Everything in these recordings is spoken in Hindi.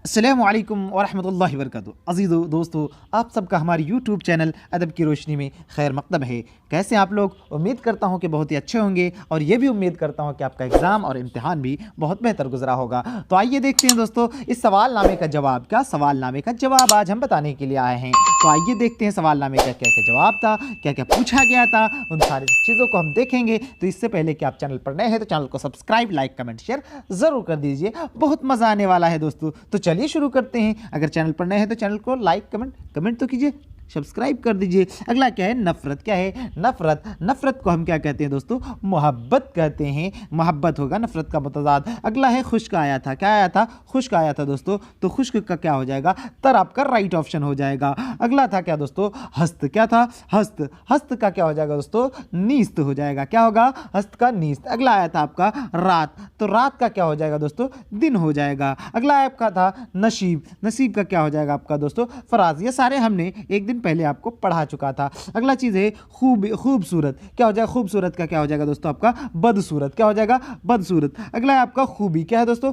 अस्सलामुअलैकुम वरहमतुल्लाहि वबरकातुहू। अज़ीज़ो दोस्तों, आप सबका हमारे यूट्यूब चैनल अदब की रोशनी में खैर मकदम है। कैसे आप लोग? उम्मीद करता हूँ कि बहुत ही अच्छे होंगे और ये भी उम्मीद करता हूँ कि आपका एग्ज़ाम और इम्तिहान भी बहुत बेहतर गुजरा होगा। तो आइए देखते हैं दोस्तों इस सवालनामे का जवाब। सवालनामे का जवाब आज हम बताने के लिए आए हैं। तो आइए देखते हैं सवालनामे का क्या क्या जवाब था, क्या क्या पूछा गया था, उन सारी चीज़ों को हम देखेंगे। तो इससे पहले कि आप चैनल पर नए हैं तो चैनल को सब्सक्राइब, लाइक, कमेंट, शेयर ज़रूर कर दीजिए। बहुत मज़ा आने वाला है दोस्तों। तो चलिए शुरू करते हैं। अगर चैनल पर नए हैं तो चैनल को लाइक, कमेंट तो कीजिए, सब्सक्राइब कर दीजिए। अगला क्या है? नफ़रत। क्या है? नफ़रत को हम क्या कहते हैं दोस्तों? मोहब्बत कहते हैं। मोहब्बत होगा नफ़रत का मुतज़ाद। अगला है खुश्क आया था। क्या आया था? खुश्क आया था दोस्तों। तो खुश्क का क्या हो जाएगा? तर आपका राइट ऑप्शन हो जाएगा। अगला था क्या दोस्तों? हस्त। क्या था? हस्त का क्या हो जाएगा दोस्तों? नीस्त हो जाएगा। क्या होगा? हस्त का नीस्त। अगला आया था आपका रात। तो रात का क्या हो जाएगा दोस्तों? दिन हो जाएगा। अगला आपका था नसीब का क्या हो जाएगा आपका दोस्तों? फराज। ये सारे हमने एक दिन पहले आपको पढ़ा चुका था। अगला चीज़ है खूबसूरत। क्या हो जाएगा? खूबसूरत का क्या हो जाएगा दोस्तों? आपका बदसूरत। क्या हो जाएगा? बदसूरत। अगला है आपका खूबी। क्या है दोस्तों?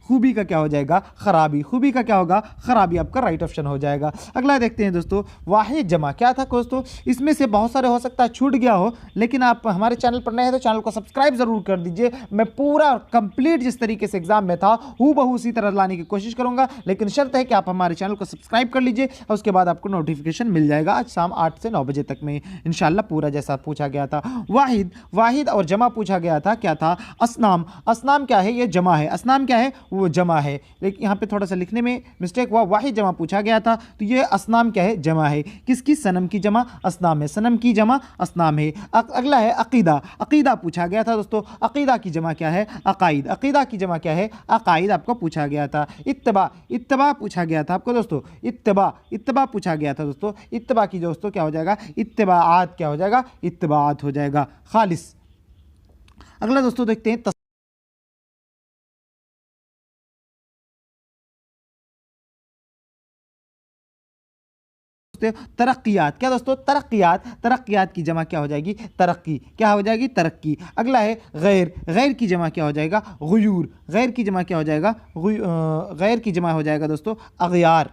खूबी का क्या हो जाएगा? खराबी। खूबी का क्या होगा? खराबी आपका राइट ऑप्शन हो जाएगा। अगला देखते हैं दोस्तों वाहिद जमा। क्या था दोस्तों? इसमें से बहुत सारे हो सकता है छूट गया हो, लेकिन आप हमारे चैनल पर नए हैं तो चैनल को सब्सक्राइब जरूर कर दीजिए। मैं पूरा कंप्लीट जिस तरीके से एग्जाम में था हूबहू उसी तरह लाने की कोशिश करूंगा, लेकिन शर्त है कि आप हमारे चैनल को सब्सक्राइब कर लीजिए और उसके बाद आपको नोटिफिकेशन मिल जाएगा आज शाम 8 से 9 बजे तक में इंशाल्लाह, पूरा जैसा पूछा गया था। वाहिद और जमा पूछा गया था। क्या था? असनाम क्या है? ये जमा है। असनाम क्या है? वो जमा है, लेकिन यहाँ पे थोड़ा सा लिखने में मिस्टेक हुआ। वाहिद जमा पूछा गया था, तो ये असनाम क्या है? जमा है। किसकी? सनम की जमा असनाम है। सनम की जमा असनाम है। अगला है अकीदा पूछा गया था दोस्तों। अकीदा की जमा क्या है? अकाइद। अकीदा की जमा क्या है? अकाइद आपको पूछा गया था। इत्तबा पूछा गया था आपको दोस्तों। इत्तबा पूछा गया था दोस्तों। इत्तबा की दोस्तों क्या हो जाएगा? इत्तबाआत। क्या हो जाएगा? इत्तबाआत हो जाएगा। खालिस। अगला दोस्तों देखते हैं तरक्कियात। क्या दोस्तों? तरक्कियात की जमा क्या हो जाएगी? तरक्की। क्या हो जाएगी? तरक्की। अगला है गैर की जमा क्या हो जाएगा? गुयूर। गैर की जमा क्या हो जाएगा? गैर की जमा हो जाएगा दोस्तों अगयार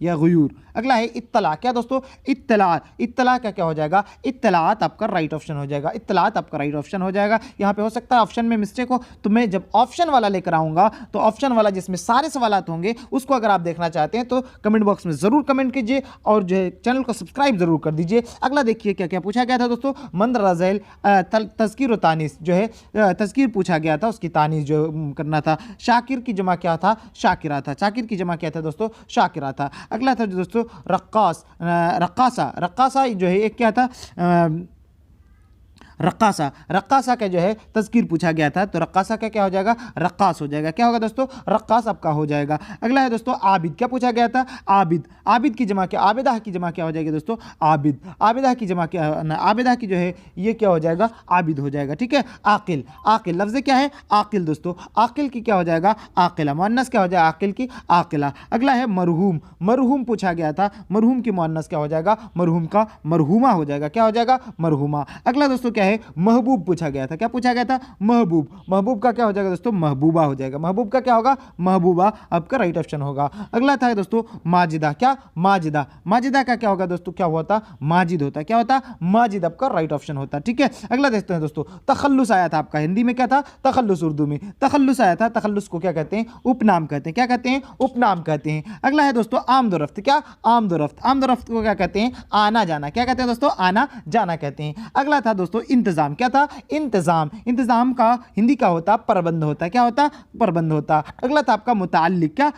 या गुयूर। अगला है इत्तला। क्या दोस्तों? इत्तला का क्या हो जाएगा? इत्तलात आपका राइट ऑप्शन हो जाएगा। इत्तलात आपका राइट ऑप्शन हो जाएगा। यहाँ पे हो सकता है ऑप्शन में मिस्टेक हो, तो मैं जब ऑप्शन वाला लेकर आऊंगा तो ऑप्शन वाला जिसमें सारे सवालात होंगे उसको अगर आप देखना चाहते हैं तो कमेंट बॉक्स में ज़रूर कमेंट कीजिए और जो है चैनल को सब्सक्राइब ज़रूर कर दीजिए। अगला देखिए क्या क्या पूछा गया था दोस्तों। मंदर रज़ैल तज़कीर व तानीस जो है तज़कीर पूछा गया था, उसकी तानीस जो करना था। शाकिर की जमा क्या था? शाकिरा था। शाकिर की जमा क्या था दोस्तों? शाकिरा था। अगला था दोस्तों रक्कासा जो है एक क्या था? रक्कासा का जो है तज़कीर पूछा गया था, तो रक्कासा का क्या हो जाएगा? रक्कास हो जाएगा। क्या होगा दोस्तों? रक्कास आपका हो जाएगा। अगला है दोस्तों आबिद। क्या पूछा गया था? आबिद की जमा क्या? आबिदा की जमा क्या हो जाएगी दोस्तों? आबिदा की जमा क्या? आबिदा की जो है ये क्या हो जाएगा? आबिद हो जाएगा। ठीक है। आकिल लफ्ज़ क्या है? आकिल दोस्तों। आकिल की क्या हो जाएगा? आकिला। मुअन्नस क्या हो जाएगा? आकिल की आकिला। अगला है मरहूम पूछा गया था। मरहूम की मुअन्नस क्या हो जाएगा? मरहूम का मरहूमा हो जाएगा। क्या हो जाएगा? मरहूमा। अगला दोस्तों क्या है? महबूब पूछा गया था। क्या पूछा गया था? महबूब का क्या हो जाएगा दोस्तों? महबूबा हो जाएगा। महबूब का क्या होगा? महबूबा आपका राइट ऑप्शन होगा। अगला था दोस्तों माजिदा। क्या? माजिदा का क्या होगा दोस्तों? क्या होता? माजिद होता। क्या होता? माजिद आपका राइट ऑप्शन होता। ठीक है। अगला देखते हैं दोस्तों तखल्लुस आया था आपका। हिंदी में क्या था? तखल्लुस। उर्दू में तखल्लुस आया था। तखल्लुस को क्या कहते हैं? उपनाम कहते हैं। क्या कहते हैं? उपनाम कहते हैं। अगला है दोस्तों आमदोरफ्त। क्या? आमदोरफ्त को क्या कहते हैं? आना जाना। क्या कहते हैं दोस्तों? आना जाना कहते हैं। अगला था दोस्तों इंतजाम। क्या था? इंतजाम का हिंदी का होता? प्रबंध होता। क्या होता? प्रबंध होता। अगला था आपका मुताल्लिक। क्या?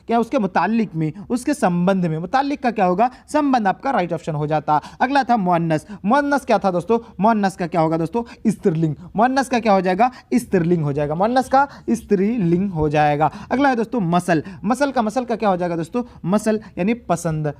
क्या उसके मुताल्लिक में, उसके संबंध में। मुताल्लिक का क्या होगा? संबंध आपका राइट ऑप्शन हो जाता। अगला था मुअन्नस क्या था दोस्तों? मुअन्नस का क्या होगा दोस्तों? स्त्रीलिंग। मुअन्नस का क्या हो जाएगा? स्त्रीलिंग हो जाएगा। मुअन्नस का स्त्रीलिंग हो जाएगा। अगला है दोस्तों मसल का क्या हो जाएगा दोस्तों? मसल यानी पसंद।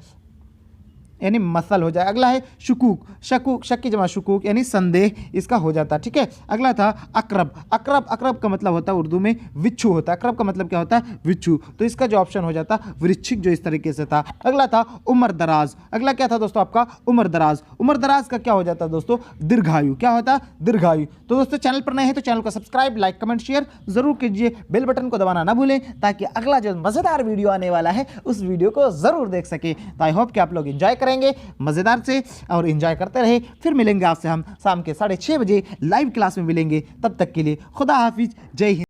यानी मसल हो जाए। अगला है शुकूक, शकूक, शक की जमा शुकूक यानी संदेह इसका हो जाता है, ठीक है। अगला था अकरब, अकरब, अकरब का मतलब होता है उर्दू में विच्छू होता है। अकरब का मतलब क्या होता है? विच्छू। तो इसका जो ऑप्शन हो जाता वृश्चिक, जो इस तरीके से था। अगला था उम्र दराज, अगला क्या था दोस्तों आपका? उम्र दराज। उम्र दराज का क्या हो जाता है दोस्तों? दीर्घायु। क्या होता है? दीर्घायु। तो दोस्तों चैनल पर नए हैं तो चैनल को सब्सक्राइब, लाइक, कमेंट, शेयर जरूर कीजिए। बेल बटन को दबाना ना भूलें ताकि अगला जो मजेदार वीडियो आने वाला है उस वीडियो को जरूर देख सके। तो आई होप कि आप लोग एंजॉय करेंगे मजेदार से, और एंजॉय करते रहे। फिर मिलेंगे आपसे हम शाम के 6:30 बजे लाइव क्लास में मिलेंगे। तब तक के लिए खुदा हाफिज, जय हिंद।